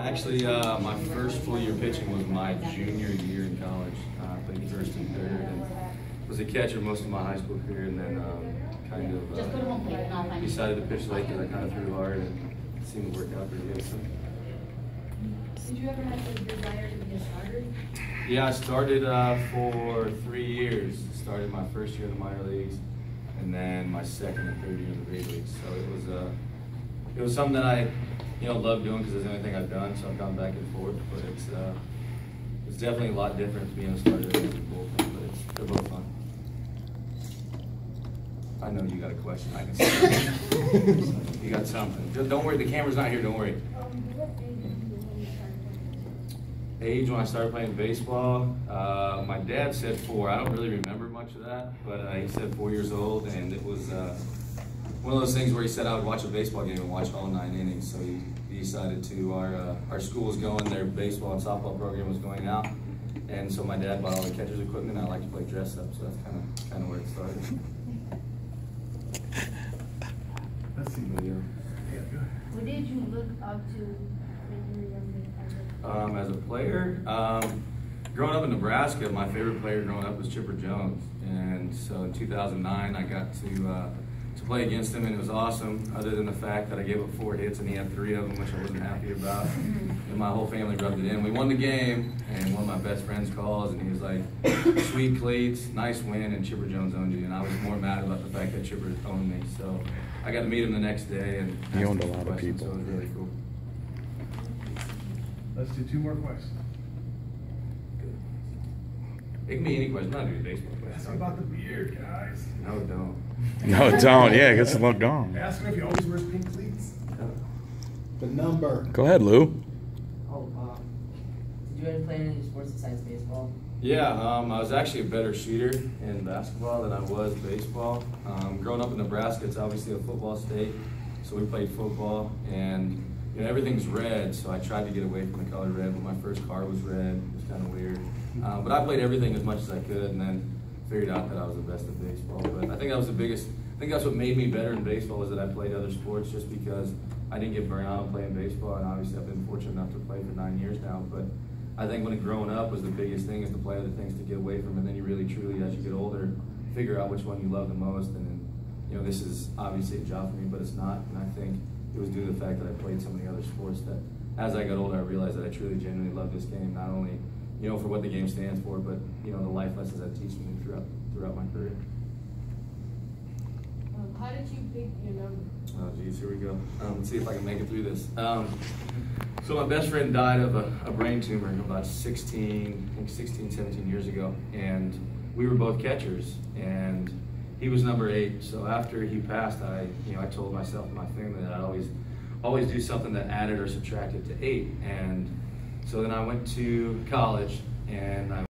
Actually, my first full year pitching was my junior year in college. I played first and third, and was a catcher most of my high school career, and then decided to pitch late because I kind of threw hard, and it seemed to work out pretty good. So. Did you ever have the desire to be a starter? Yeah, I started for 3 years. Started my first year in the minor leagues, and then my second and third year in the big leagues. So it was something that I love doing because it's the only thing I've done. So I've gone back and forth, but it's definitely a lot different being a starter than a bullpen. But they're both fun. I know you got a question. I can see it. You got something. Don't worry, the camera's not here. Don't worry. Age when I started playing baseball, my dad said 4. I don't really remember much of that, but he said 4 years old, and it was one of those things where he said I would watch a baseball game and watch all 9 innings. So he decided to. Our school was going, their baseball and softball program was going out, and so my dad bought all the catcher's equipment. And I like to play dress up, so that's kind of where it started. Let's see video. Yeah, go ahead. What did you look up to when you were younger? As a player, growing up in Nebraska, my favorite player growing up was Chipper Jones, and so in 2009 I got to play against him, and it was awesome. Other than the fact that I gave up 4 hits and he had 3 of them, which I wasn't happy about, and my whole family rubbed it in. We won the game, and one of my best friends calls, and he was like, "Sweet cleats, nice win," and Chipper Jones owned you. And I was more mad about the fact that Chipper owned me. So I got to meet him the next day, and he owned a lot of people. So it was really cool. Let's do 2 more questions. It can be any question. I'm not doing baseball questions. Ask about the beard, guys. No, don't. No, don't. Yeah, it gets to look gone. Ask him if he always wears pink cleats. The number. Go ahead, Lou. Oh, did you ever play any sports besides baseball? Yeah, I was actually a better shooter in basketball than I was baseball. Growing up in Nebraska, it's obviously a football state, so we played football, and everything's red, so I tried to get away from the color red, but my first car was red. It was kind of weird. But I played everything as much as I could, and then figured out that I was the best at baseball. But I think that was the biggest, I think that's what made me better in baseball, was that I played other sports, just because I didn't get burnt out on playing baseball, and obviously I've been fortunate enough to play for 9 years now. But I think when growing up was the biggest thing, is to play other things to get away from, and then you really truly, as you get older, figure out which one you love the most. And then, this is obviously a job for me, but it's not. And I think it was due to the fact that I played so many other sports that as I got older, I realized that I truly, genuinely love this game, not only, for what the game stands for, but, the life lessons that teach me throughout my career. How did you pick your number? Oh, geez, here we go. Let's see if I can make it through this. So my best friend died of a brain tumor about 16, 17 years ago, and we were both catchers, and he was number 8. So after he passed, I told myself and my family that I'd always do something that added or subtracted to 8. And so then I went to college, and I